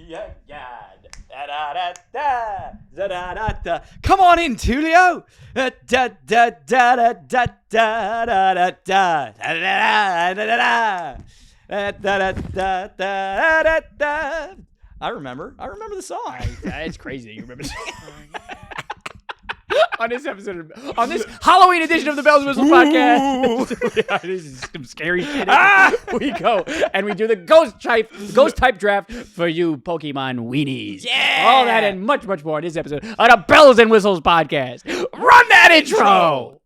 Yeah. Da da da da da da da da. Come on in, Tulio. Da da da da da da da da da da da da da da da. I remember the song. It's crazy. You remember on this episode, on this Halloween edition of the Bells and Whistles podcast. This is some scary shit. We go and we do the ghost type draft for you Pokemon weenies. Yeah. All that and much more in this episode of the Bells and Whistles podcast. Run that intro.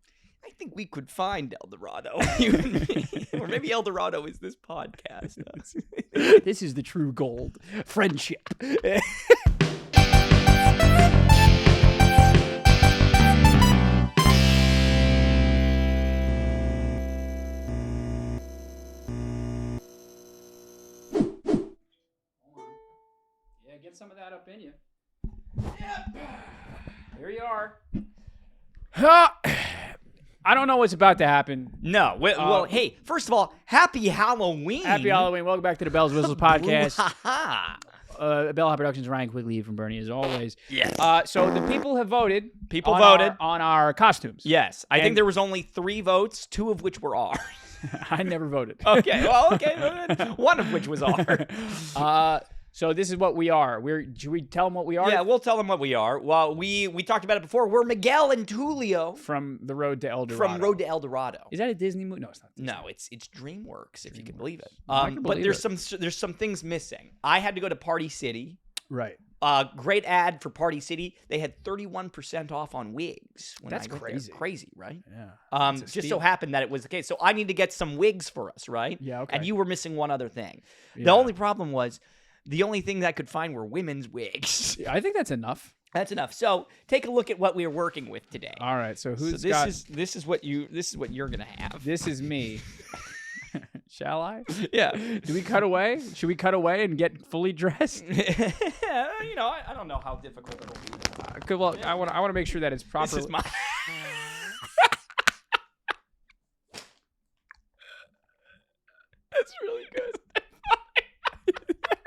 I think we could find El Dorado. Or maybe El Dorado is this podcast. This is the true gold. Friendship. Get some of that up in you. Yep. Here you are. I don't know what's about to happen. No. Well, hey, first of all, happy Halloween. Happy Halloween. Welcome back to the Bells and Whistles podcast. Bell High Productions, Ryan Quigley from Bernie, as always. Yes. So the people have voted. People voted on our costumes. Yes. I think there was only 3 votes, 2 of which were ours. I never voted. Okay. Well, okay. One of which was ours. So this is what we are. Should we tell them what we are? Yeah, we'll tell them what we are. Well, we talked about it before. We're Miguel and Tulio from The Road to El Dorado. From Road to El Dorado. Is that a Disney movie? No, it's not. No, it's DreamWorks, if you can believe it. I can but believe there's some things missing. I had to go to Party City. Right. Great ad for Party City. They had 31% off on wigs. That's crazy. Crazy, right? Yeah. Just so happened that it was the case. So I need to get some wigs for us, right? Yeah, okay. And you were missing one other thing. Yeah. The only problem was the only thing that I could find were women's wigs. I think that's enough. That's enough. So take a look at what we are working with today. All right. So this is what you're gonna have. This is me. Shall I? Yeah. Do we cut away? Should we cut away and get fully dressed? I don't know how difficult it'll be. Good. Well, yeah. I want to make sure that it's proper. This is my. That's really good.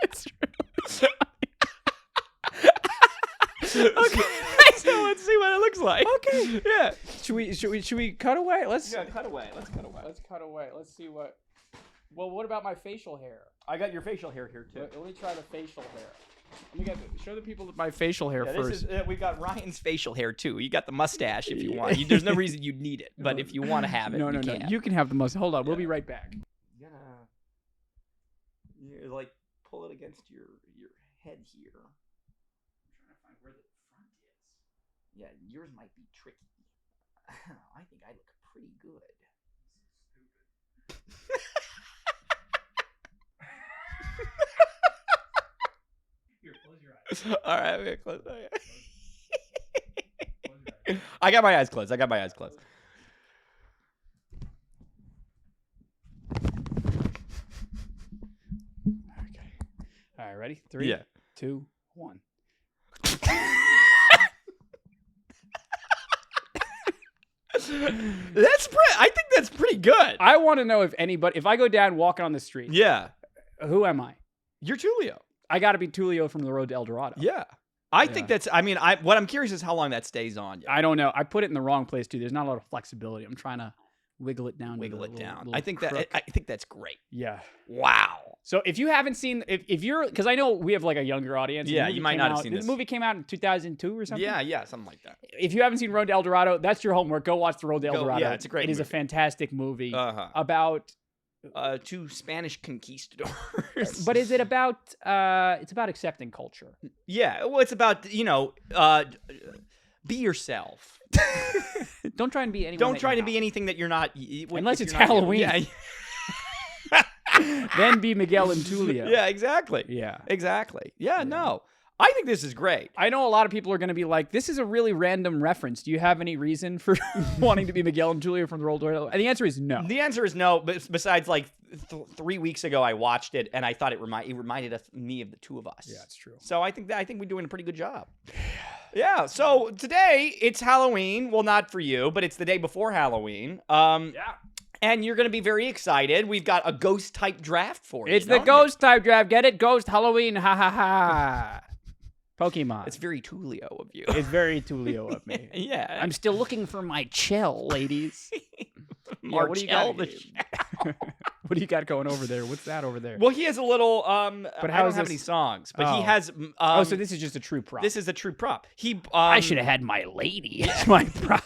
That's true. Okay. So let's see what it looks like. Okay. Yeah. Should we cut away? Let's cut away. Let's cut away. Let's cut away. Let's see what. Well, what about my facial hair? I got your facial hair here too. Let me try the facial hair. Show the people my facial hair first. We've got Ryan's facial hair too. You got the mustache if you want. There's no reason you'd need it, but if you want to have it, no. You can have the mustache. Hold on, we'll be right back. You like pull it against your head here. I'm trying to find where the front is. Yeah, yours might be tricky. I think I look pretty good. Here, close your eyes. All right, I'm gonna close my eyes. I got my eyes closed. Okay. All right, ready? 3, 2, 1. I think that's pretty good. I want to know if I go down walking on the street. Yeah. Who am I? You're Tulio. I got to be Tulio from The Road to El Dorado. Yeah. I think that's, what I'm curious is how long that stays on. I don't know. I put it in the wrong place too. There's not a lot of flexibility. I'm trying to wiggle it down. I think that's great. Yeah. Wow. So if you haven't seen, if you're, because I know we have like a younger audience. Yeah, you might not have seen this. The movie came out in 2002 or something. Yeah, something like that. If you haven't seen Road to El Dorado, that's your homework. Go watch The Road to El Dorado. Yeah, it's a great movie. It is a fantastic movie about 2 Spanish conquistadors. But is it about? It's about accepting culture. Yeah, well, it's about be yourself. Don't try and be anyone. Don't try to be anything that you're not. Unless it's Halloween. Yeah. Then be Miguel and Tulio. Yeah, exactly. Yeah. Exactly. Yeah, no. I think this is great. I know a lot of people are going to be like, this is a really random reference. Do you have any reason for wanting to be Miguel and Tulio from The Road to El Dorado? And the answer is no. The answer is no, but besides, like, 3 weeks ago, I watched it, and I thought it reminded me of the two of us. Yeah, it's true. So I think we're doing a pretty good job. Yeah, so today, it's Halloween. Well, not for you, but it's the day before Halloween. Yeah. And you're going to be very excited. We've got a ghost type draft for you. It's the ghost type draft. Get it? Ghost Halloween. Ha ha ha. Pokemon. It's very Tulio of you. It's very Tulio of me. Yeah. I'm still looking for my chill, ladies. Marcel what do you got going over there? What's that over there? Well, he has a little. But I don't have any songs. But he has. So this is just a true prop. This is a true prop. He. I should have had my lady as my prop.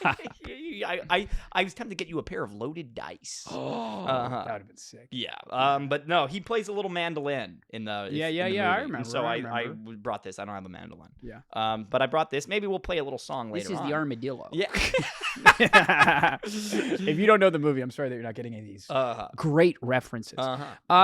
I was tempted to get you a pair of loaded dice. Oh, that would have been sick. Yeah. But no, he plays a little mandolin in the. Yeah. movie. I remember. And so I brought this. I don't have a mandolin. Yeah. But I brought this. Maybe we'll play a little song later. This is the armadillo. Yeah. If you don't know the movie, I'm sorry that you're not getting any of these great references.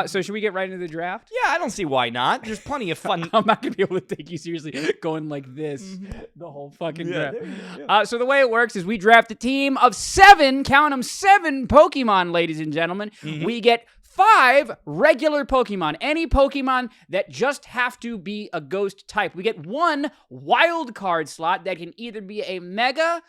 So should we get right into the draft? Yeah, I don't see why not. There's plenty of fun. I'm not gonna be able to take you seriously going like this the whole fucking draft. So the way it works is we draft a team of 7, count them, 7 Pokemon, ladies and gentlemen. We get 5 regular Pokemon, any Pokemon that just have to be a ghost type. We get 1 wild card slot that can either be a Mega,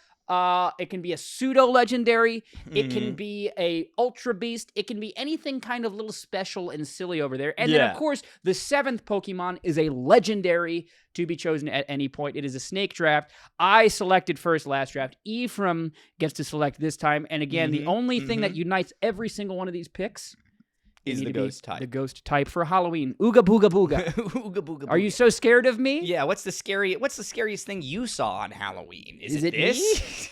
it can be a pseudo-legendary, it can be a Ultra Beast, it can be anything kind of little special and silly over there. And then, of course, the 7th Pokemon is a legendary to be chosen at any point. It is a snake draft. I selected first last draft. Ephraim gets to select this time. And again, the only thing that unites every single one of these picks is the ghost type. The ghost type for Halloween. Ooga booga booga. Ooga booga booga. Are you so scared of me? Yeah, what's the scariest thing you saw on Halloween? Is it this?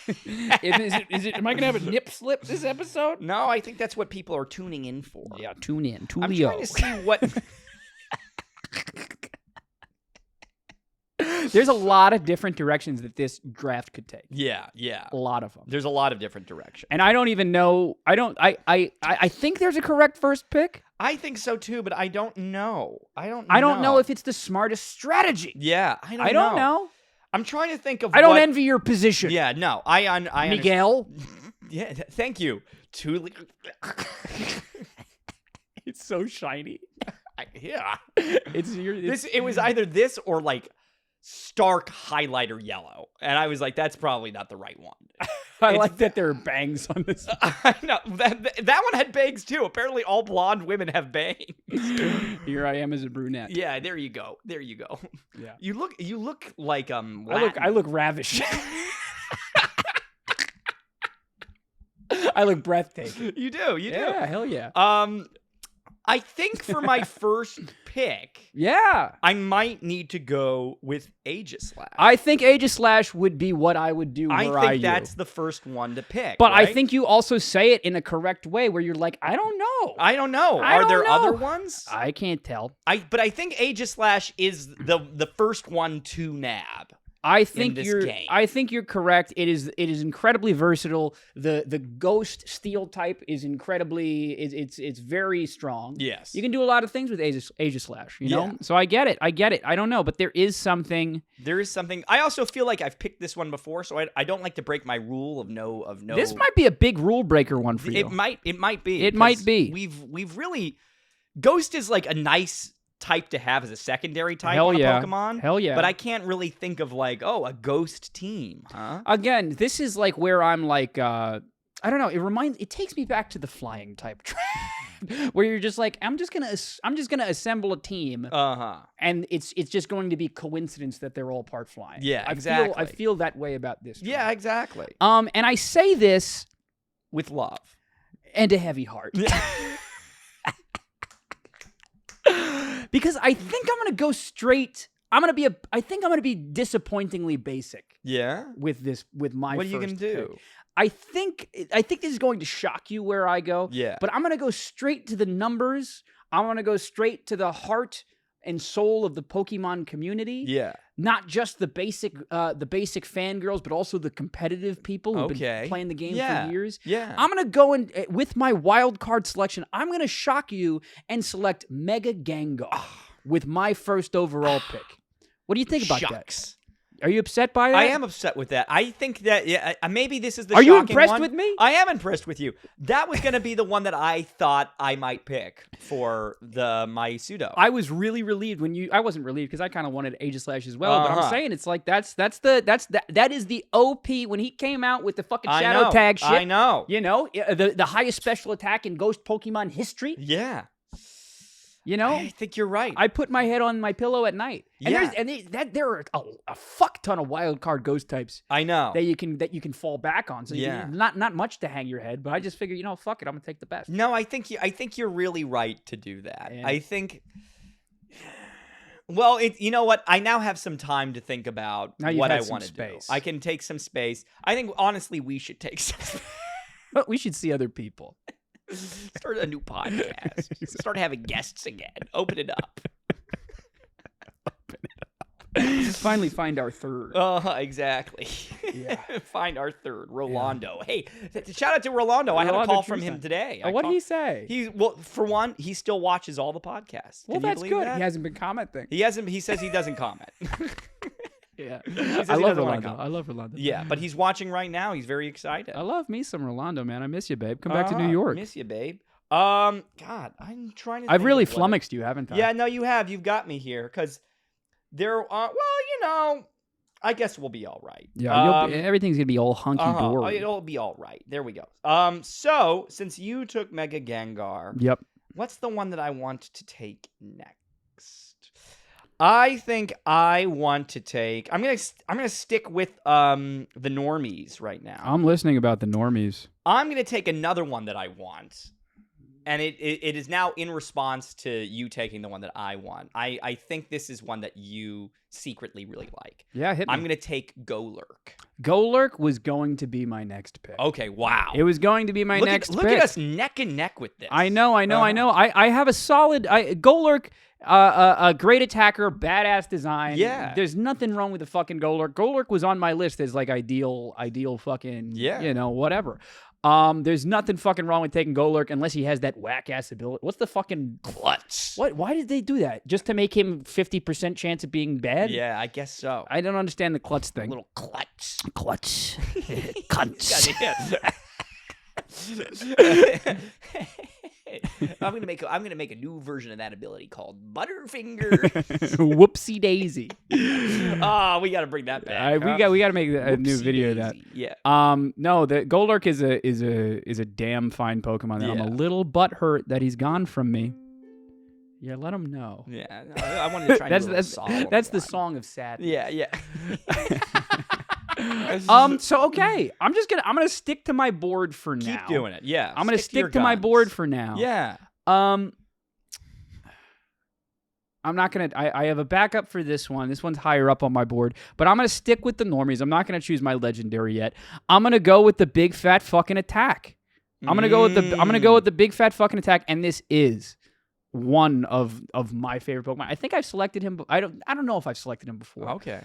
Is it am I gonna have a nip slip this episode? No, I think that's what people are tuning in for. Yeah, tune in. Tulio. I'm trying to see what There's a lot of different directions that this draft could take. Yeah. A lot of them. There's a lot of different directions. And I don't even know. I think there's a correct first pick. I think so too, but I don't know. I don't know if it's the smartest strategy. Yeah, I don't know. I'm trying to think of. I don't envy your position. Yeah, no, I Miguel. Yeah, thank you. It's so shiny. Yeah, it was either this or like stark highlighter yellow, and I was like, that's probably not the right one. I like that there are bangs on this. I know that one had bangs too. Apparently, all blonde women have bangs. Here I am as a brunette. Yeah, there you go. Yeah, you look like Latin. I look ravished. I look breathtaking. You do. Yeah, hell yeah. I think for my first pick, I might need to go with Aegislash. I think Aegislash would be what I would do. I think that's the first one to pick. But right? I think you also say it in a correct way where you're like, I don't know. Are there other ones? I can't tell. But I think Aegislash is the first one to nab. I think you're correct. It is incredibly versatile. The ghost steel type is incredibly it's very strong. Yes. You can do a lot of things with Aegislash, you know? So I get it. I don't know, but there is something. I also feel like I've picked this one before, so I don't like to break my rule of no. This might be a big rule breaker one for you. It might be. It might be. We've really Ghost is like a nice type to have as a secondary type on a Pokemon. Hell yeah. But I can't really think of like, a ghost team, huh? Again, this is like where I'm like, I don't know. It takes me back to the flying type draft, where you're just like, I'm just gonna assemble a team, and it's just going to be coincidence that they're all part flying. Yeah, exactly. I feel that way about this draft. Yeah, exactly. And I say this with love and a heavy heart. Because I think I'm gonna go straight. I think I'm gonna be disappointingly basic. Yeah. With my. What are you gonna do? Pick. I think this is going to shock you where I go. Yeah. But I'm gonna go straight to the numbers. I'm gonna go straight to the heart and soul of the Pokemon community. Yeah. Not just the basic fangirls, but also the competitive people who've been playing the game for years. Yeah. I'm going to go in with my wild card selection. I'm going to shock you and select Mega Gengar with my first overall pick. What do you think about that? Are you upset by that? I am upset with that. I think that maybe this is the Are you shocking impressed one. with me? I am impressed with you. That was going to be the one that I thought I might pick for my pseudo. I was really relieved when I wasn't relieved because I kind of wanted Aegislash as well. But I'm Uh-huh. saying it's like that is the OP when he came out with the fucking I shadow know. tag shit. I know. You know, the highest special attack in Ghost Pokemon history. Yeah. You know, I think you're right. I put my head on my pillow at night. And Yeah. there are a fuck ton of wild card ghost types I know. that you can fall back on. So Yeah. not much to hang your head, but I just figure, fuck it, I'm gonna take the best. No, I think you're really right to do that. Yeah. I think. Well, you know what? I now have some time to think about Now you've what had I some want to do. space. I can take some space. I think honestly, we should take some. But we should see other people. Start a new podcast. Start having guests again. Open it up. Finally find our third. Exactly. Yeah. Find our third, Rolando. Hey, shout out to Rolando. I had a Rolando call from him Trusan. today. What did he say? For one, he still watches all the podcasts. Well, Can you that's believe good. that? He hasn't been commenting. He hasn't. He says he doesn't comment. Yeah. says I he love doesn't wanna Rolando. come. I love Rolando. Yeah, but he's watching right now. He's very excited. I love me some Rolando, man. I miss you, babe. Come back to New York. Miss you, babe. God, I'm trying to. I've think really of what flummoxed you, haven't I? Yeah, no, you have. You've got me here because there. I guess we'll be all right. Yeah. Everything's gonna be all hunky dory. It'll be all right. There we go. So since you took Mega Gengar, Yep. what's the one that I want to take next? I think I want to take. I'm gonna stick with the normies right now. I'm listening about the normies. I'm gonna take another one that I want, and it is now in response to you taking the one that I want. I think this is one that you secretly really like. Yeah, hit me. I'm gonna take Golurk. Golurk was going to be my next pick. Okay, wow. It was going to be my next pick. Look at us neck and neck with this. I know. I have a solid Golurk, a great attacker, badass design. Yeah. There's nothing wrong with the fucking Golurk. Golurk was on my list as like ideal fucking, whatever. There's nothing fucking wrong with taking Golurk unless he has that whack ass ability. What's the fucking Clutch. What? Why did they do that? Just to make him 50% chance of being bad? Yeah, I guess so. I don't understand the clutch thing. Little clutch. Clutch. Cunts. I'm gonna make a new version of that ability called Butterfinger. Whoopsie daisy. Oh, we gotta bring that back. We got to make a new video of that. Yeah. No, the Golurk is a damn fine Pokemon. And I'm a little butthurt that he's gone from me. Yeah, let him know. Yeah. I wanted to try and do a song. That's the song of sadness. Yeah. So okay, I'm gonna stick to my board for now. Keep doing it. Yeah. I'm gonna stick your to my guns. board for now. Yeah. I'm not gonna. I have a backup for this one. This one's higher up on my board, but I'm gonna stick with the normies. I'm not gonna choose my legendary yet. I'm gonna go with the big fat fucking attack. I'm gonna go with the big fat fucking attack, and this is one of my favorite Pokemon. I think I've selected him. I don't know if I've selected him before. Okay.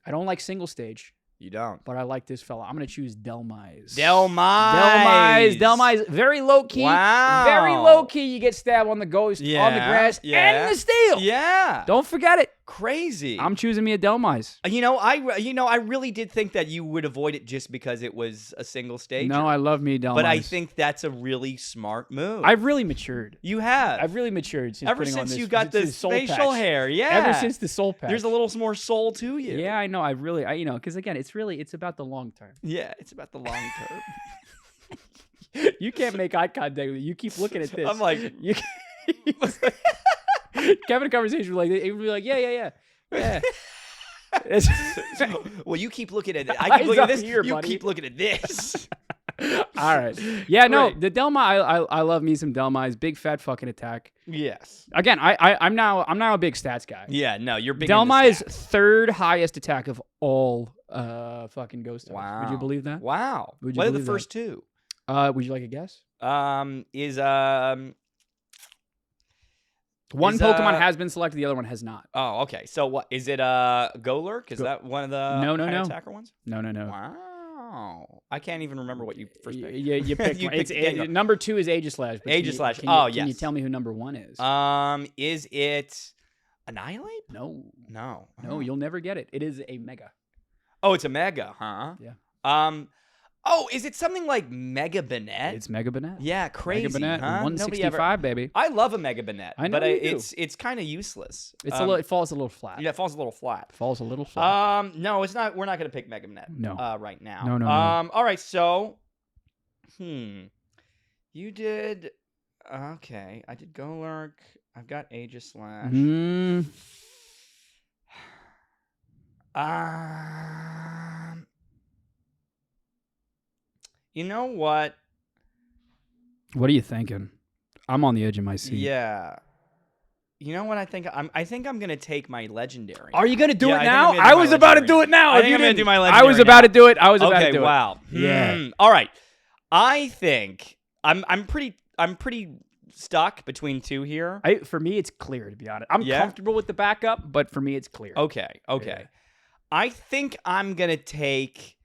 I don't like single stage. You don't. But I like this fella. I'm going to choose Delmise. Delmise. Very low key. Wow. Very low key. You get stabbed on the ghost, on the grass, and the steel. Yeah. Don't forget it. Crazy. I'm choosing me a Delmise. I really did think that you would avoid it just because it was a single stage. No, I love me a Delmise. But I think that's a really smart move. I've really matured. You have. I've really matured since Ever putting on since this, you got the soul facial patch. hair. Yeah. Ever since the soul patch. There's a little more soul to you. Yeah, I know. Because again, it's about the long term. Yeah, it's about the long term. You can't make eye contact with me. You keep looking at this. I'm like, Having a conversation like that, he would be like, yeah. Well, you keep looking at it. I keep looking at this. Here, you buddy. keep looking at this. All right. Yeah, no, Great. the Delmise, I love me some Delmise. Big fat fucking attack. Yes. Again, I'm now a big stats guy. Yeah, no, you're big. Delmise into stats. third highest attack of all fucking ghost types. Wow. Would you believe that? Wow. Would you What are the believe that? first two? Would you like a guess? One Pokemon has been selected, the other one has not. Oh, okay. So what is it? Golurk? Is that one of the No. attacker ones? No. Wow. I can't even remember what you first picked. Yeah, you picked You one. picked Gengar. Number 2 is Aegislash. but Aegislash. Can you Yes. tell me who number 1 is? Is it Annihilate? No. No. No, you'll never get it. It is a mega. Oh, it's a mega, huh? Yeah. Oh, is it something like Mega Banette? It's Mega Banette. Yeah, crazy, Mega Banette, huh? Nobody 165, baby. I love a Mega Banette, I know but you do. it's kind of useless. It's a little. It falls a little flat. Yeah, it falls a little flat. Falls a little flat. No, it's not. We're not gonna pick Mega Banette. No. Right now. No. All right. So, you did. Okay, I did Golurk. I've got Aegislash. You know what? What are you thinking? I'm on the edge of my seat. Yeah. You know what I think? I think I'm gonna take my legendary. Are you gonna do Yeah, it now? I think I'm gonna do I my was about to legendary do it now. I If think you I'm gonna didn't- do my I legendary was about now. to do it. I was about to Okay. do it. Wow. Yeah. All right. I think I'm pretty stuck between two here. For me, it's clear, to be honest. I'm Yeah? comfortable with the backup, but for me, it's clear. Okay. Yeah. I think I'm gonna take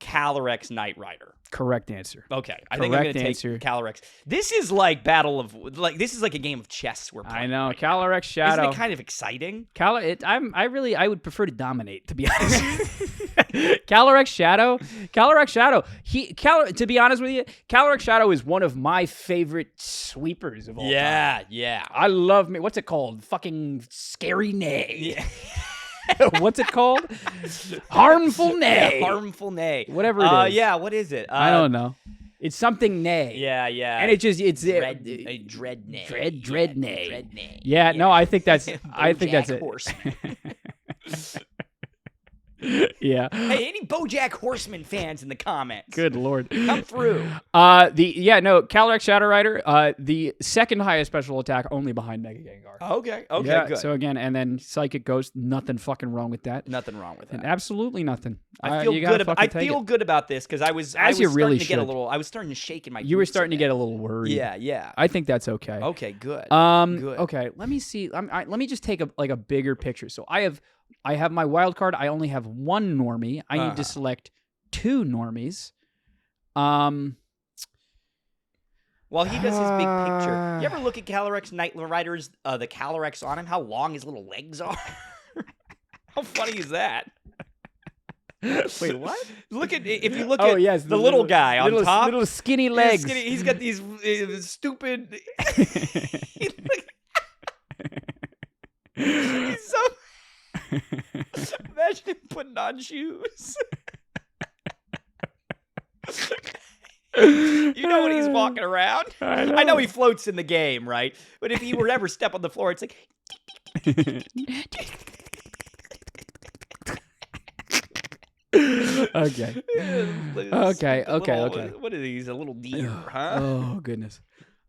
Calyrex Knight Rider. Correct answer. Okay, I think I'm Correct gonna answer. take Calyrex. This is like this is like a game of chess we're playing. I know. right Calyrex now. Shadow. Isn't it kind of exciting? I would prefer to dominate, to be honest. Calyrex Shadow. To be honest with you, Calyrex Shadow is one of my favorite sweepers of all time. Yeah. I love me. What's it called? Fucking Scary Nay. Yeah. What's it called? Harmful Nay. Harmful Nay. Whatever it is. Yeah, what is it? I don't know. It's something Nay. Yeah. And it's Dread Nay. Dread Nay. Dread Nay. Yeah, no, I think that's it. Horseman. Yeah. Hey, any BoJack Horseman fans in the comments? Good Lord. Come through. Calyrex Shadow Rider, the second highest special attack, only behind Mega Gengar. Okay, Yeah, good. so again, and then Psychic Ghost, nothing fucking wrong with that. Nothing wrong with that. And absolutely nothing. I feel you gotta good. fucking I take feel it. good about this because I was you really starting to get a should. little. I was starting to shake in my. You were boots starting to again. get a little worried. Yeah. I think that's okay. Okay, good. Good. Okay, let me see. Let me just take a bigger picture. So I have my wild card. I only have one normie. I need to select two normies. While he does his big picture, you ever look at Calyrex Knight Rider's the Calyrex on him? How long his little legs are? How funny is that? Wait, what? Look at if you look Oh, at yes, the little guy on top. little skinny legs. He's got these stupid. He's so. Imagine him putting on shoes. You know when he's walking around? I know he floats in the game, right? But if he were to ever step on the floor, it's like. Okay. What are these? A little deer, huh? Oh goodness.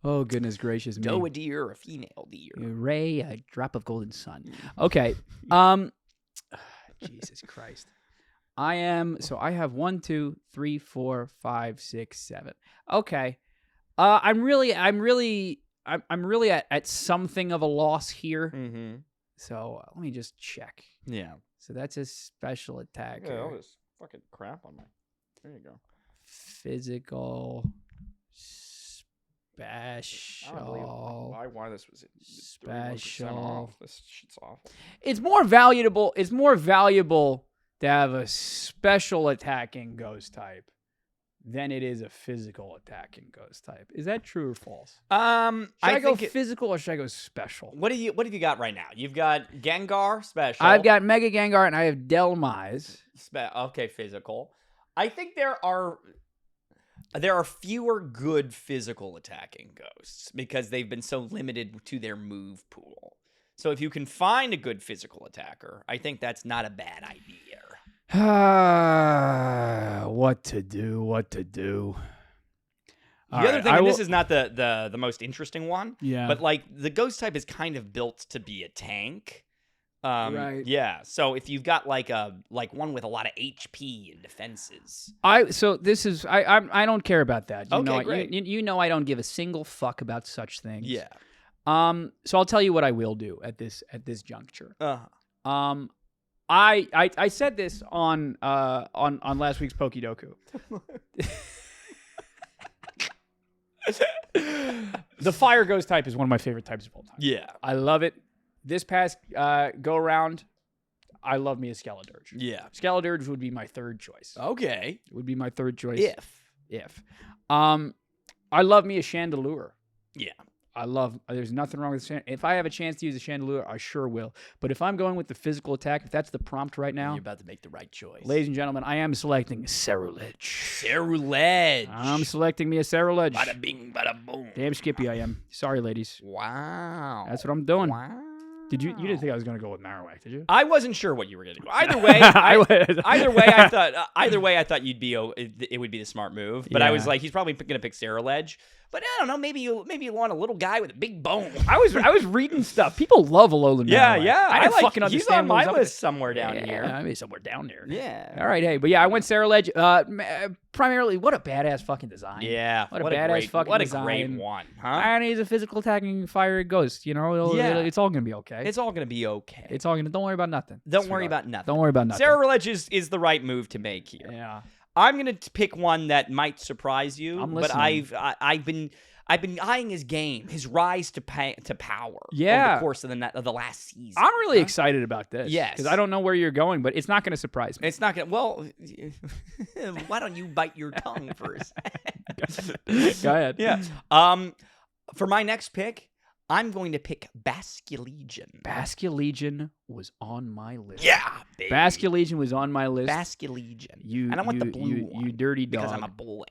Oh goodness gracious me. Doe a deer or a female deer? Ray, a drop of golden sun. Okay. Jesus Christ. I have 1, 2, 3, 4, 5, 6, 7. Okay. I'm really at something of a loss here. Mm-hmm. So let me just check. Yeah. So that's a special attack. Yeah, all this fucking crap on my. There you go. Physical. I don't believe Special. why this was Special. off. This shit's awful. It's more valuable. It's more valuable to have a special attacking ghost type than it is a physical attacking ghost type. Is that true or false? Should I go physical or should I go special? What have you got right now? You've got Gengar special. I've got Mega Gengar and I have Delmise. Okay, physical. I think there are fewer good physical attacking ghosts because they've been so limited to their move pool. So if you can find a good physical attacker, I think that's not a bad idea. What to do? The other thing, and this is not the most interesting one, Yeah. but like the ghost type is kind of built to be a tank. Right. Yeah. So if you've got like one with a lot of HP and defenses. I don't care about that. Great. You know I don't give a single fuck about such things. Yeah. So I'll tell you what I will do at this juncture. I said this on last week's Pokidoku. The fire ghost type is one of my favorite types of all time. Yeah. I love it. this past go around, I love me a Skeledirge. Yeah. Skeledirge would be my third choice. Okay. Would be my third choice. If. I love me a Chandelure. Yeah. There's nothing wrong with if I have a chance to use a Chandelure, I sure will. But if I'm going with the physical attack, if that's the prompt right now, You're about to make the right choice. ladies and gentlemen, I am selecting Ceruledge. Ceruledge. I'm selecting me a Ceruledge. Bada bing, bada boom. Damn Skippy I am. Sorry, ladies. Wow. That's what I'm doing. Wow. You didn't think I was going to go with Marowak, did you? I wasn't sure what you were going to do. Either way, either way, I thought you'd be. It would be the smart move. But I was like, he's probably going to pick Ceruledge. But I don't know. Maybe you want a little guy with a big bone. I was reading stuff. People love Alolan Marowak. Yeah. I didn't fucking understand. He's on my what was up list somewhere down here. Yeah, maybe somewhere down there. Yeah. All right, hey, but yeah, I went Ceruledge. Primarily, what a badass fucking design. Yeah. What a badass fucking design. What a great one, huh? And he's a physical attacking fire ghost. You know, it's all gonna be okay. It's all gonna be okay. Don't worry about nothing. Don't worry about nothing. Don't worry about nothing. Ceruledge is the right move to make here. Yeah. I'm gonna pick one that might surprise you, I'm but listening. I've been eyeing his game, his rise to power. Over the course of the last season. I'm really excited about this. Yes, because I don't know where you're going, but it's not going to surprise me. It's not going to. Well, why don't you bite your tongue first? Go ahead. Yeah. For my next pick, I'm going to pick Basculegion. Basculegion was on my list. Yeah, baby. Basculegion was on my list. Basculegion. And I want the blue one. You dirty dog. Because I'm a boy.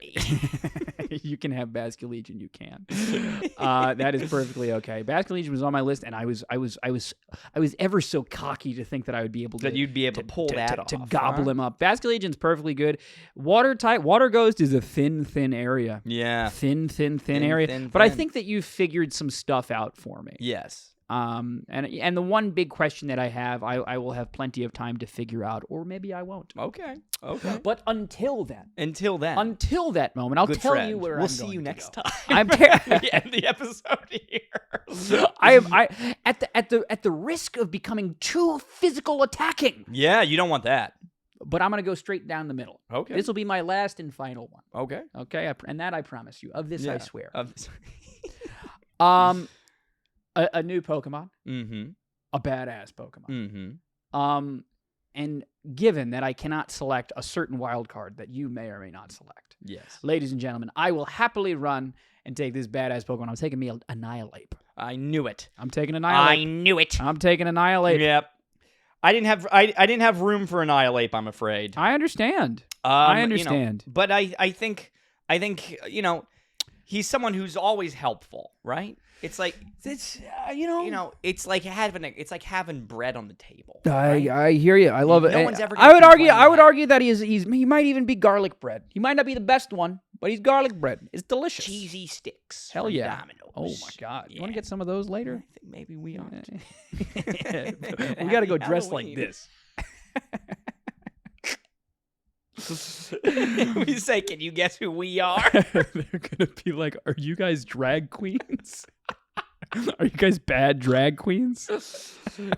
You can have Basculegion. You can. That is perfectly okay. Basculegion was on my list, and I was ever so cocky to think that I would be able to. That you'd be able to pull that off. To gobble him up. Basculegion's perfectly good. Water Ghost is a thin area. Yeah. Thin area. But I think that you figured some stuff out for me. Yes. And the one big question that I have, I will have plenty of time to figure out, or maybe I won't. Okay. But until that moment, I'll Good tell friend. you where we'll I'm see going you to next go. time. I'm We end the episode here. I at the risk of becoming too physical attacking. Yeah, you don't want that. But I'm gonna go straight down the middle. Okay. This will be my last and final one. Okay. Okay. And that I promise you. Of this, I swear. A new Pokemon. Mm-hmm. A badass Pokemon. Mm-hmm. And given that I cannot select a certain wild card that you may or may not select, Yes. ladies and gentlemen, I will happily run and take this badass Pokemon. I'm taking me Annihilate. I knew it. I'm taking Annihilate. I knew it. I'm taking Annihilate. Yep. I didn't have room for Annihilate, I'm afraid. I understand. I understand. But I think he's someone who's always helpful, right? It's like it's like having bread on the table. Right? I hear you. I love it. No one's ever I would complain argue that he might even be garlic bread. He might not be the best one, but he's garlic bread. It's delicious. Cheesy sticks. Hell from yeah. Domino's. Oh my god. You want to get some of those later? I think maybe we aren't. We got to go dressed like this. We say, can you guess who we are? They're gonna be like, are you guys drag queens? Are you guys bad drag queens?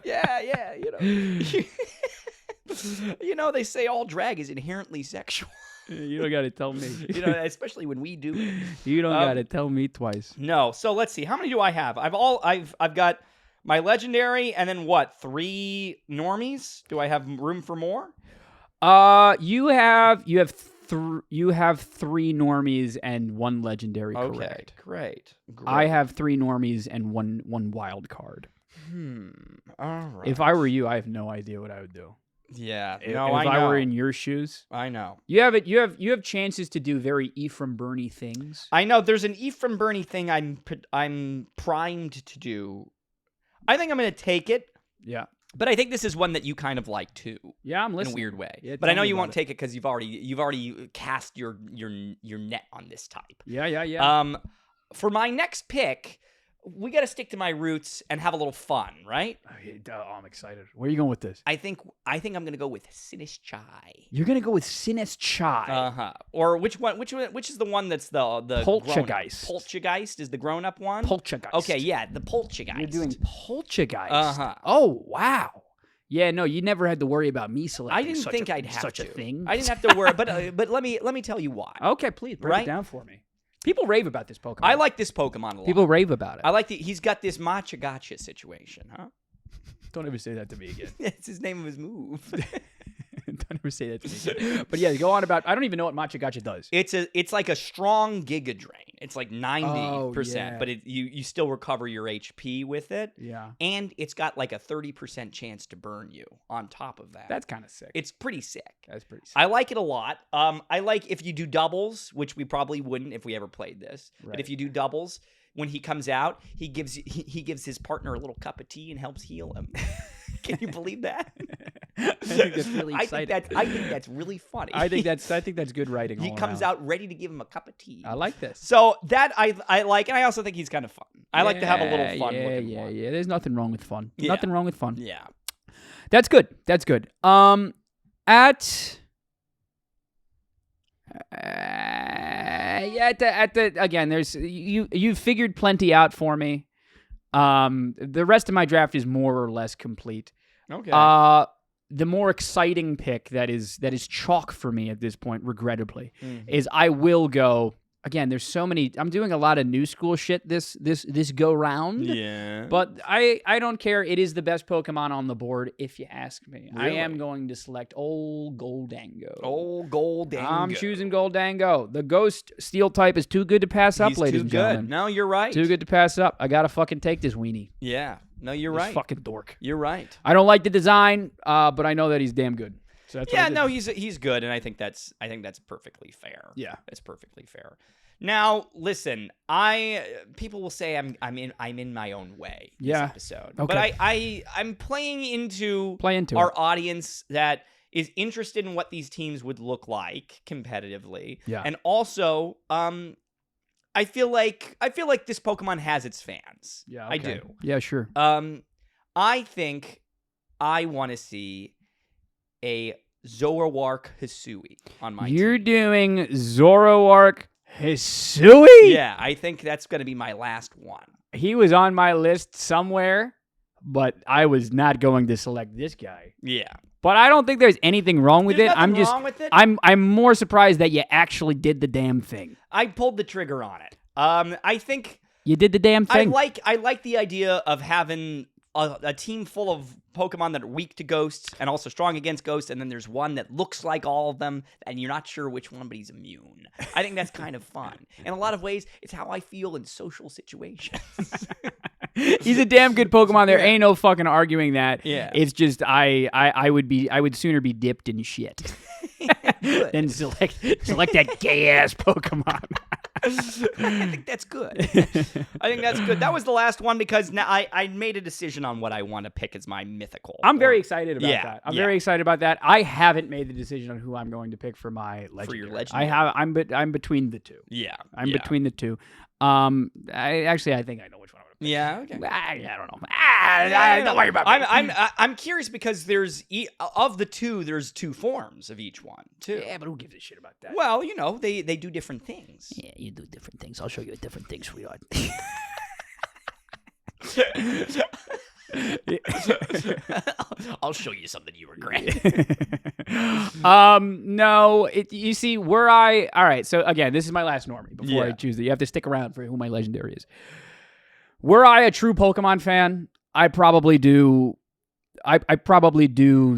Yeah, they say all drag is inherently sexual. You don't got to tell me. Especially when we do it. You don't got to tell me twice. No. So let's see. How many do I have? I've got my legendary and then what? 3 normies? Do I have room for more? You have 3 normies and 1 legendary. Okay, correct. Great. I have 3 normies and one wild card. All right. If I were you, I have no idea what I would do. Yeah. If No, I know. I were in your shoes, I know. you have chances to do very Ephraim Bernie things. I know. There's an Ephraim Bernie thing I'm primed to do. I think I'm going to take it. Yeah. But I think this is one that you kind of like too. Yeah, I'm in listening. a weird way. Yeah, but I tell know me you about won't it. take it because you've already cast your net on this type. Yeah. For my next pick, we got to stick to my roots and have a little fun, right? I'm excited. Where are you going with this? I think I'm gonna go with Sinnoh Chai. You're gonna go with Sinnoh Chai. Or which one? Which is the one that's the Poltergeist. Poltergeist is the grown-up one. Poltergeist. Okay, yeah, the Poltergeist. You're doing Poltergeist. Oh wow. Yeah, no, you never had to worry about me selecting. I didn't think I'd have such a thing. I didn't have to worry, but let me tell you why. Okay, please break it down for me. People rave about this Pokemon. I like this Pokemon a lot. People rave about it. I like he's got this matcha gotcha situation, huh? Don't ever say that to me again. It's his name of his move. Don't ever say that to me again. But yeah, go on about. I don't even know what Matcha Gacha does. It's like a strong Giga Drain. It's like 90%, yeah. but you still recover your HP with it. Yeah, And it's got like a 30% chance to burn you on top of that. that's kind of sick. It's pretty sick. That's pretty sick. I like it a lot. I like if you do doubles, which we probably wouldn't if we ever played this. Right. But if you do doubles, when he comes out, he gives his partner a little cup of tea and helps heal him. Can you believe that? I think that's really exciting. I think that's really funny. I think that's good writing. He all comes around. out ready to give him a cup of tea. I like this. So that I like, and I also think he's kind of fun. I like to have a little fun looking one. Yeah. There's nothing wrong with fun. Yeah. Nothing wrong with fun. Yeah. That's good. That's good. Again, there's you figured plenty out for me. The rest of my draft is more or less complete. Okay. The more exciting pick that is chalk for me at this point, regrettably, Mhm. is I will go. Again, there's so many. I'm doing a lot of new school shit this go round. Yeah. But I don't care. It is the best Pokemon on the board, if you ask me. I am Really? going to select old Goldango. Old Goldango. I'm choosing Goldango. The Ghost Steel type is too good to pass up, He's ladies too and good. gentlemen. No, you're right. Too good to pass up. I gotta fucking take this weenie. Yeah. No, you're This right. fucking dork. You're right. I don't like the design, but I know that he's damn good. So that's what I Yeah, did. no, he's good, and I think that's perfectly fair. Yeah. That's perfectly fair. Now, listen, people will say I'm in my own way this Yeah. episode. Okay. But I'm playing into Play into our it. audience that is interested in what these teams would look like competitively. Yeah. And also, I feel like this Pokemon has its fans. Yeah, I okay. do. Yeah, sure. I think I want to see a Zoroark Hisui on my You're team. doing Zoroark Hisui? Yeah, I think that's going to be my last one. He was on my list somewhere, but I was not going to select this guy. Yeah. But I don't think there's anything wrong with There's it. I'm nothing just wrong with it. I'm more surprised that you actually did the damn thing. I pulled the trigger on it. I think You did the damn thing. I like the idea of having a team full of Pokemon that are weak to ghosts and also strong against ghosts, and then there's one that looks like all of them, and you're not sure which one, but he's immune. I think that's kind of fun. In a lot of ways, it's how I feel in social situations. He's a damn good Pokemon. There ain't no fucking arguing that. Yeah. It's just I would sooner be dipped in shit than select that gay ass Pokemon. I think that's good. I think that's good. That was the last one because now I made a decision on what I want to pick as my mythical. I'm very excited about Yeah, that. I'm yeah. very excited about that. I haven't made the decision on who I'm going to pick for my legendary. For your legendary. I'm between the two. Yeah. I'm between the two. I think I know which one I'm going to pick. Yeah. Okay. I don't know. Don't worry about me. I'm curious because of the two, there's two forms of each one too. Yeah, but who gives a shit about that? Well, they do different things. Yeah, you do different things. I'll show you different things, sweetheart. I'll show you something you regret. No, you see, all right, so again, this is my last normie before I Yeah. choose it. You have to stick around for who my legendary is. Were I a true Pokemon fan, I probably do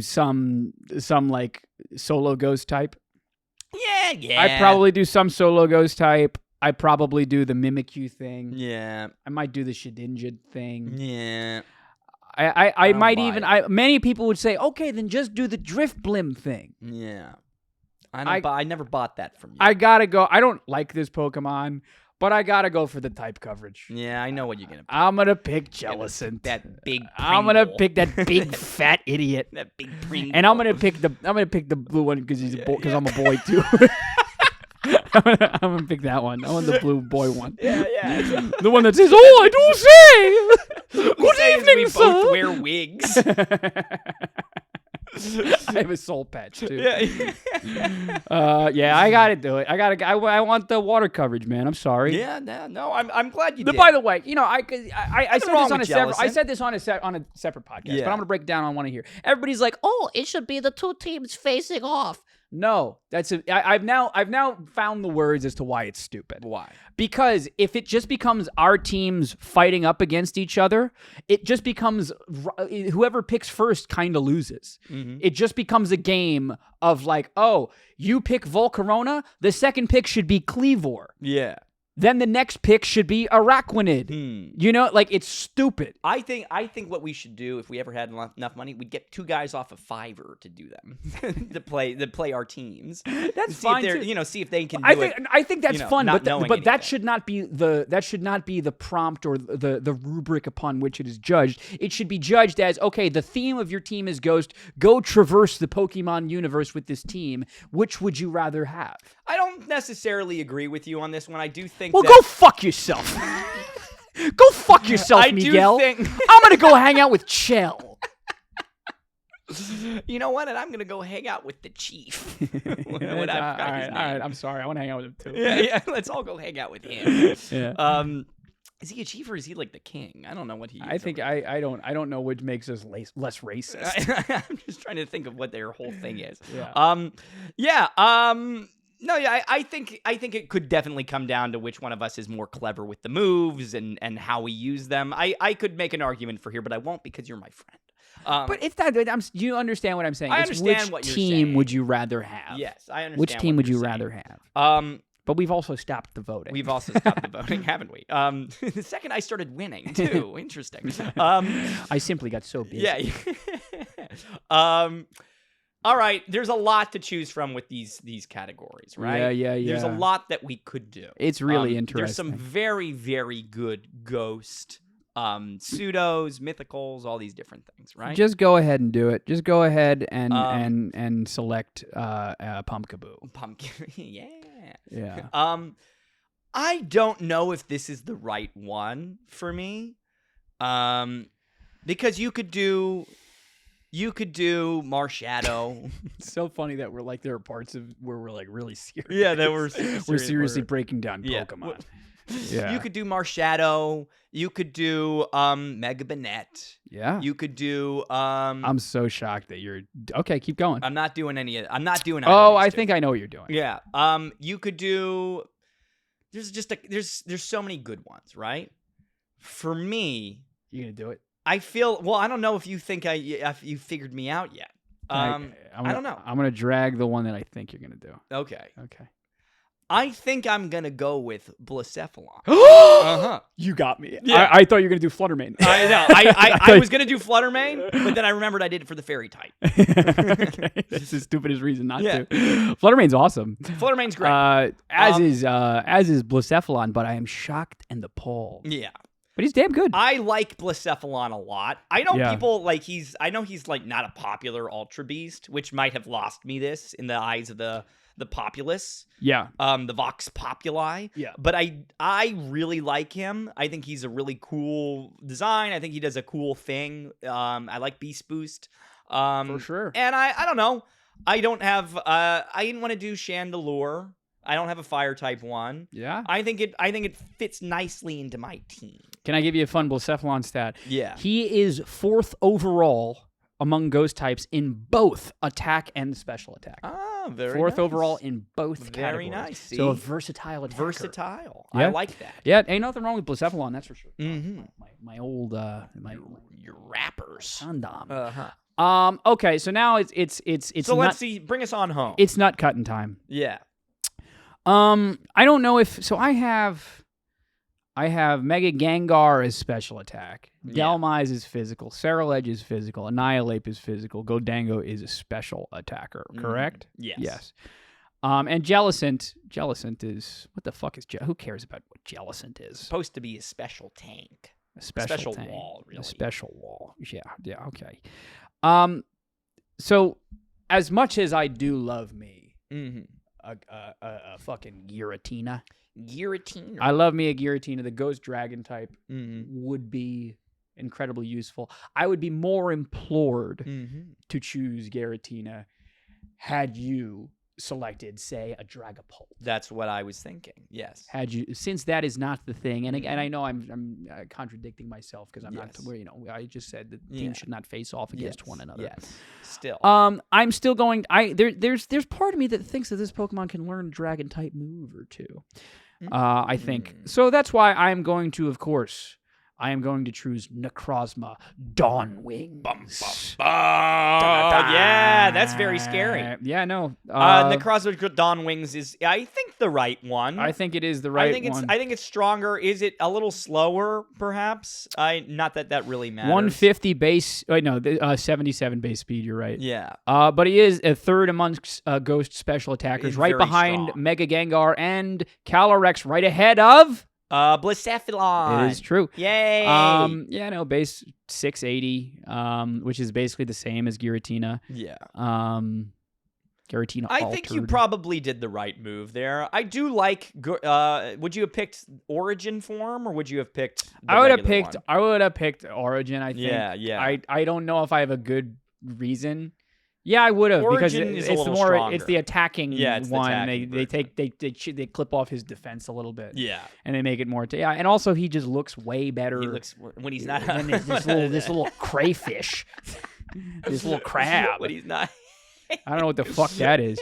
some like solo ghost type. Yeah. I probably do some solo ghost type. I probably do the Mimikyu thing. Yeah. I might do the Shedinja thing. Yeah. I don't might buy even. it. Many people would say, okay, then just do the Drift Blim thing. Yeah. I never bought that from you. I gotta go. I don't like this Pokemon, but I gotta go for the type coverage. Yeah, I know what you're gonna pick. I'm gonna pick Jellicent. That big. I'm gonna Pringle. pick that big fat idiot, that big Pringle. and I'm gonna pick the blue one because I'm a boy too. I'm gonna pick that one. I want the blue boy one. Yeah. The one that says, "Oh, I do say, good evening, we sir." both wear wigs. I have a soul patch too. Yeah. Yeah, I gotta do it. I want the water coverage, man. I'm sorry. Yeah. No. I'm glad you did. By the way, I said wrong this on with I Jellicent. said this on a separate podcast, Yeah. but I'm gonna break it down on one here. Everybody's like, "Oh, it should be the two teams facing off." No, I've now found the words as to why it's stupid. Why? Because if it just becomes our teams fighting up against each other, it just becomes whoever picks first kind of loses. Mm-hmm. It just becomes a game of like, oh, you pick Volcarona, the second pick should be Cleavor. Yeah. Then the next pick should be Araquanid. You know, like it's stupid. I think what we should do if we ever had enough money, we'd get 2 guys off of Fiverr to do them to play our teams. That's see fine. See if they can do it. I think that's fun, not but knowing that anything. should not be the prompt or the rubric upon which it is judged. It should be judged as, okay, the theme of your team is Ghost. Go traverse the Pokemon universe with this team. Which would you rather have? I don't necessarily agree with you on this one. I do think. Well, that go fuck yourself. Go fuck yourself, Miguel. do think. I'm gonna go hang out with Chell. You know what? And I'm gonna go hang out with the chief. All right. I'm sorry. I want to hang out with him too. Yeah. Let's all go hang out with him. Yeah. Is he a chief or is he like the king? I don't know what he is. I think I don't know which makes us less racist. I'm just trying to think of what their whole thing is. Yeah. I think it could definitely come down to which one of us is more clever with the moves and how we use them. I could make an argument for here, but I won't because you're my friend. But it's not. Do you understand what I'm saying? I It's understand which what you're team saying. would you rather have? Yes, I understand. Which team what would you you're rather saying. have? But we've also stopped the voting. We've also stopped the voting, haven't we? The second I started winning, too. Interesting. I simply got so busy. Yeah. All right. There's a lot to choose from with these categories, right? Yeah. There's a lot that we could do. It's really There's interesting. some very, very good ghost pseudos, mythicals, all these different things, right? Just go ahead and do it. Just go ahead and select Pumpkaboo. Pumpkin. Yeah. Yeah. I don't know if this is the right one for me. Because you could do Marshadow. It's so funny that we're like there are parts of where we're like really serious. Yeah, that we're seriously breaking down Yeah. Pokemon. Yeah. You could do Marshadow. You could do Mega Banette. Yeah. You could do I'm so shocked that you're okay. Keep going. I'm not doing any. I'm not doing. Oh, I think I know what you're doing. Yeah. You could do. There's so many good ones, right? For me, You gonna do it? I feel. Well, I don't know if you think if you figured me out yet. I don't know. I'm gonna drag the one that I think you're gonna do. Okay. Okay. I think I'm gonna go with Blacephalon. You got me. Yeah. I thought you were gonna do Fluttermane. I know. I was gonna do Fluttermane, but then I remembered I did it for the fairy type. Okay. That's the stupidest reason not to. Fluttermane's awesome. Fluttermane's great. As is Blacephalon, but I am shocked and appalled. Yeah. But he's damn good. I like Blacephalon a lot. I know Yeah. people like I know he's like not a popular Ultra Beast, which might have lost me this in the eyes of the populace. Yeah. The Vox Populi. Yeah. But I really like him. I think he's a really cool design. I think he does a cool thing. I like Beast Boost. For sure. And I don't know. I don't have I didn't want to do Chandelure. I don't have a fire type one. Yeah. I think it fits nicely into my team. Can I give you a fun Blacephalon stat? Yeah. He is 4th overall among ghost types in both attack and special attack. Ah, very 4th nice. overall in both Very categories. nice. See? So a versatile attacker. Versatile. Yeah. I like that. Yeah, ain't nothing wrong with Blacephalon, that's for sure. Mm-hmm. My old Your rappers. condom. Uh-huh. Okay, so now it's So let's see. Bring us on home. It's nut cutting time. Yeah. I don't know if so. I have Mega Gengar as special attack. Yeah. Dhelmise is physical. Ceruledge is physical. Annihilate is physical. Godango is a special attacker. Correct? Yes. Yes. And Jellicent is what the fuck is who cares about what Jellicent is? Supposed to be a special tank. A special Special tank. wall, really. A special wall. Yeah, okay. So as much as I do love me Mm-hmm. a fucking Giratina. Giratina. I love me a Giratina. The Ghost Dragon type Mm-hmm. would be incredibly useful. I would be more implored Mm-hmm. to choose Giratina had you selected, say, a Dragapult. That's what I was thinking. Yes. Since that is not the thing, and I know I'm contradicting myself because I'm not. Yes. Where I just said that teams should not face off against one another. Yes. Still. I'm still going. There's part of me that thinks that this Pokemon can learn a Dragon type move or two. I think so. That's why I'm going to, of course. I am going to choose Necrozma Dawnwings. Yeah, that's very scary. Yeah, no. Necrozma Dawnwings is, I think, the right one. I think it is the right one. I think it's stronger. Is it a little slower, perhaps? Not that really matters. 150 base. Wait, no, 77 base speed. You're right. Yeah. But he is a third amongst Ghost special attackers, He's right very behind strong. Mega Gengar and Calyrex, right ahead of. Blacephalon. It is true. Yay. Yeah, no, base 680, which is basically the same as Giratina. Yeah. Giratina I think you altered. probably did the right move there. I do like. Would you have picked Origin form, or would you have picked? I would have picked Origin. I think. Yeah. I don't know if I have a good reason. Yeah, I would have because Origin is a it's little more. stronger. It's the attacking it's the one. attacking They clip off his defense a little bit. Yeah. And they make it more. And also he just looks way better. He looks when he's not. than this little crayfish, this little crab. When he's not. I don't know what the fuck that is.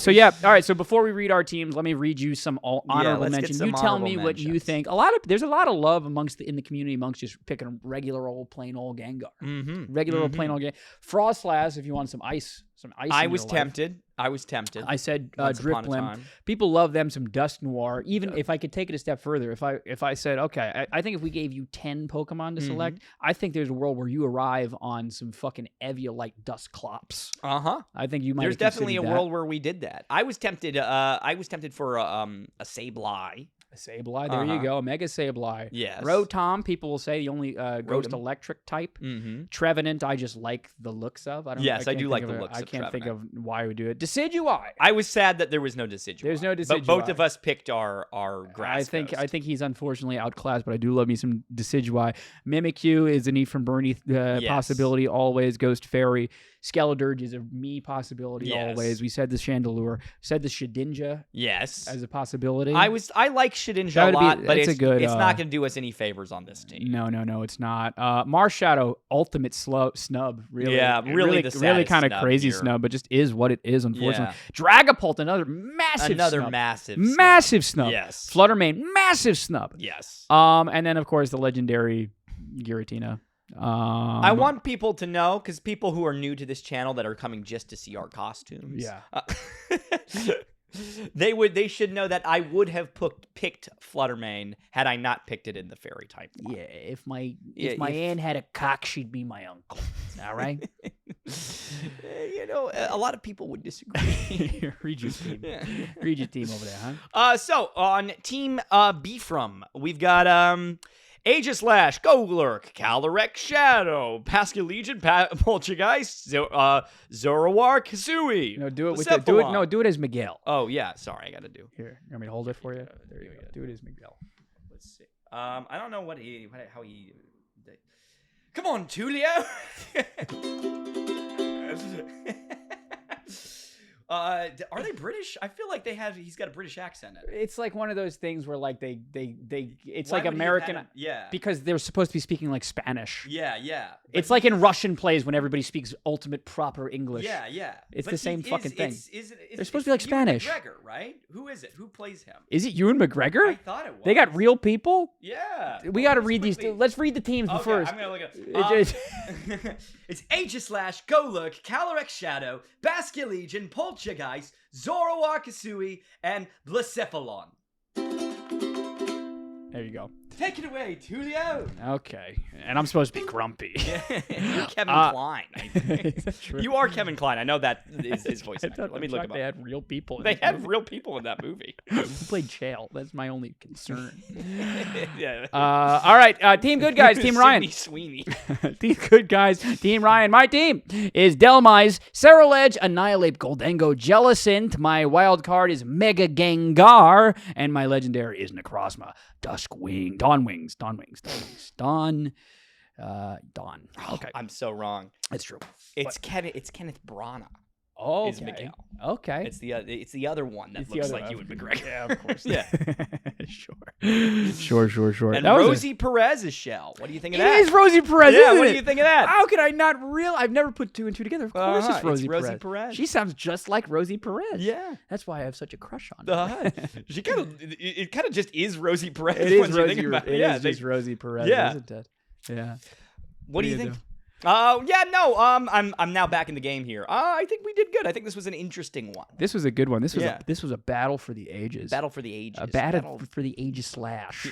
So yeah, all right. So before we read our teams, let me read you some honorable let's get mentions. some You tell me honorable what you mentions. think. There's a lot of love in the community amongst just picking a regular old plain old Gengar, regular old plain old Gengar. Frostlass, if you want some ice. I in was your life. tempted. I was tempted. I said Once upon a Driplim. time. People love them some Dust Noir. Even if I could take it a step further, if I said, okay, I think if we gave you 10 Pokemon to select, I think there's a world where you arrive on some fucking Eviolite Dusclops. I think you might. There's have definitely a considered that. world where we did that. I was tempted. I was tempted for a Sableye. A Sableye, there you go. Mega Sableye. Yes. Rotom, people will say the only Ghost Electric type. Trevenant, I just like the looks of. Yes, I can't do think like of the it. looks I of can't think of Trevenant. why we do it. Decidueye. I was sad that there was no Decidueye. There's no But both Decidueye. of us picked our grass. I Ghost. think he's unfortunately outclassed, but I do love me some Decidueye. Mimikyu is an E from Bernie possibility always. Ghost Fairy. Skeledirge is a me possibility always. We said the Chandelure. Said the Shedinja Yes. as a possibility. I like Shedinja That a would be- lot, but that's it's a good, it's not going to do us any favors on this team. No, it's not. Marshadow, ultimate snub. Really, Yeah, really the really saddest kind of snub crazy here. snub, but just is what it is. Unfortunately, Dragapult, another massive snub. Yes. Fluttermane, massive snub. Yes. And then of course the legendary Giratina. I want people to know, because people who are new to this channel that are coming just to see our costumes. Yeah. They should know that I would have picked Fluttermane had I not picked it in the fairy type line. Yeah, if my aunt had a cock, she'd be my uncle. All right. A lot of people would disagree. Read your team. Read your team over there, So on Team Beefrum, we've got Aegislash, Golurk, Calyrex Shadow, Pascalegion, Poltergeist, Zoroark, Hisui. No, do it with Blacephalon. do it as Miguel. Oh yeah, sorry, I gotta do. Here, you want me to hold it for you? There you go. Do it as Miguel. Let's see. I don't know how he. Come on, Tulio. Are they British? I feel like he's got a British accent in it. It's like one of those things where like they it's Why like would he have American had yeah. because they're supposed to be speaking like Spanish. Yeah. It's like in Russian plays when everybody speaks ultimate proper English. Yeah. It's But the same he fucking thing. They're supposed to be like Spanish. McGregor, right? Who is it? Who plays him? Is it Ewan McGregor? I thought it was. They got real people? Yeah. We got to Let's read these. quickly- Let's read the teams Okay, first. I'm gonna look at It- it's Aegislash, Golurk, Calyrex Shadow, Basculegion, Poltergeist, Zoroark, Hisui, and Blacephalon. There you go. Take it away, Tulio. Okay. And I'm supposed to be grumpy. Kevin Klein. I think. Is that true? You are Kevin Klein. I know that is his voice I actor. thought Let me the look fact him They up. had real people. in They this have movie. real people in that movie. Who played Chael? That's my only concern. Yeah. All right. Team Good Guys. Team Ryan. Sydney Sweeney. Team Good Guys. Team Ryan. My team is Delmise, Ceruledge, Annihilate, Goldengo, Jellicent. My wild card is Mega Gengar. And my legendary is Necrozma, Duskwing, Dawnwings. Dawn. Okay. I'm so wrong. That's true. It's Kenneth Branagh. Oh, is Miguel. Okay. It's the other one that It's the looks other like you one. and McGregor. Yeah, of course. Yeah. Sure. And That was Rosie Perez's shell. What do you think of It that? is Rosie Perez. Yeah, isn't what it? do you think of that? How could I not I've never put two and two together. Of course, Uh-huh, it's Rosie, it's Rosie Perez. She sounds just like Rosie Perez. Yeah. That's why I have such a crush on her. She kind of it kind of just is Rosie Perez. It is when you think about it. It Yeah, is just Rosie Perez, Yeah. isn't it? Yeah. What do you think? do? I'm now back in the game here. I think we did good. I think this was an interesting one. This was a good one. This Yeah. was a battle for the ages. Battle for the ages. A battle for the ages slash.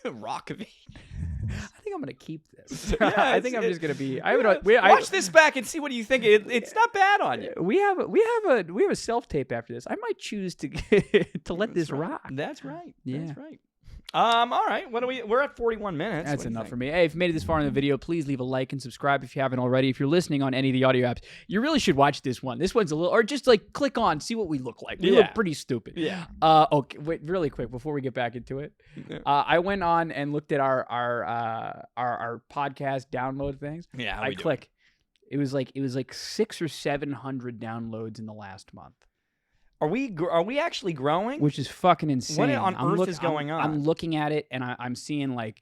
Rockavine. I think I'm gonna keep this. Yeah, I think I'm just gonna be. Watch this back and see what you think. It's not bad on you. We have a self tape after this. I might choose to to let this rock. That's right. Yeah. That's right. All right. We're at 41 minutes. That's enough for me. Hey, if you made it this far in the video, please leave a like and subscribe if you haven't already. If you're listening on any of the audio apps, you really should watch this one. This one's a little, or just like click on, see what we look like. We look pretty stupid. Yeah. Okay. Wait, really quick before we get back into it, I went on and looked at our podcast download things. Yeah. I click. It was like 600 or 700 downloads in the last month. Are we actually growing? Which is fucking insane. What on earth is going on? I'm looking at it and I'm seeing like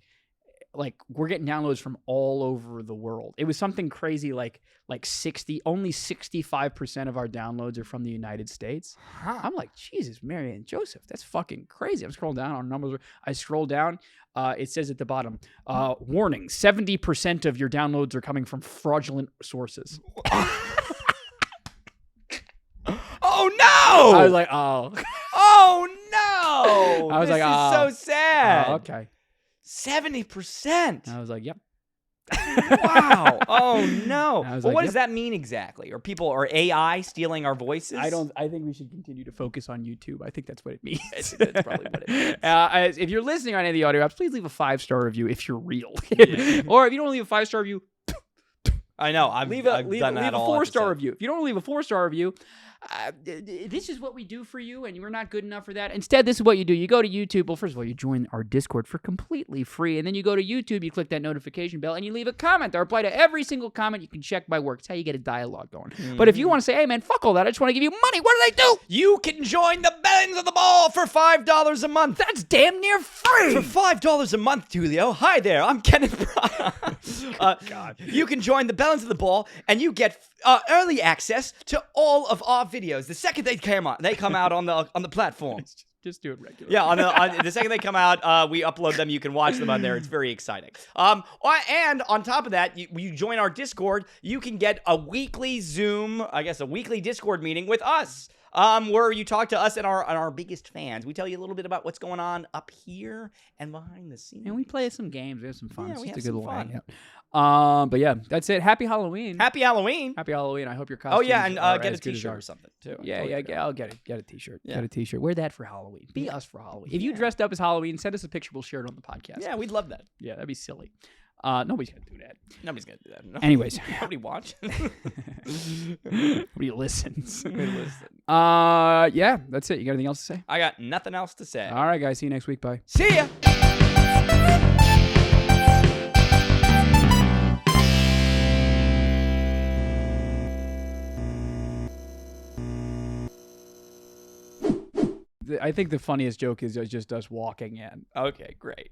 we're getting downloads from all over the world. It was something crazy like only 65% of our downloads are from the United States. Huh. I'm like, Jesus, Mary and Joseph, that's fucking crazy. I'm scrolling down on numbers. I scroll down. It says at the bottom, warning, 70% of your downloads are coming from fraudulent sources. Oh no! I was like, oh. Oh no! I was this like, is so sad. Oh, okay. 70%. I was like, yep. Wow. Oh no. I was Well, like, what yep. does that mean exactly? Are AI stealing our voices? I think we should continue to focus on YouTube. I think that's what it means. That's probably what it means. If you're listening on any of the audio apps, please leave a 5-star review if you're real. Or if you don't leave a 5-star review, I know. I've leave done that a all 4-star episode. review. If you don't leave a 4-star review, this is what we do for you, and you're not good enough for that. Instead, this is what you do. You go to YouTube. Well, first of all, you join our Discord for completely free, and then you go to YouTube, you click that notification bell, and you leave a comment. I reply to every single comment. You can check my work. It's how you get a dialogue going. Mm-hmm. But if you want to say, hey, man, fuck all that. I just want to give you money. What do they do? You can join the Bellings of the Ball for $5 a month. That's damn near free. For $5 a month, Julio. Hi there, I'm Kenneth Brown. God. You can join the Bellings of the Ball, and you get early access to all of our videos. The second they come out on the platform. Just do it regularly. Yeah, on the second they come out, we upload them. You can watch them on there. It's very exciting. And on top of that, you join our Discord. You can get a weekly a weekly Discord meeting with us. Where you talk to us and our biggest fans. We tell you a little bit about what's going on up here and behind the scenes. And we play some games. We have some fun. Yeah, It's we just have a good some little fun. hangout. But yeah, that's it. Happy Halloween. Happy Halloween. Happy Halloween. I hope your costumes Oh yeah, and are get a as good as T-shirt or ours. something too. I'll get it. Get a T-shirt. Yeah. Get a T-shirt. Wear that for Halloween. Be us for Halloween. If you Yeah. dressed up as Halloween, send us a picture. We'll share it on the podcast. Yeah, we'd love that. Yeah, that'd be silly. Nobody's gonna do that. Nobody's gonna do that. No. Anyways, Nobody watch. nobody listens. Listen. Yeah, that's it. You got anything else to say? I got nothing else to say. All right, guys. See you next week. Bye. See ya. I think the funniest joke is just us walking in. Okay, great.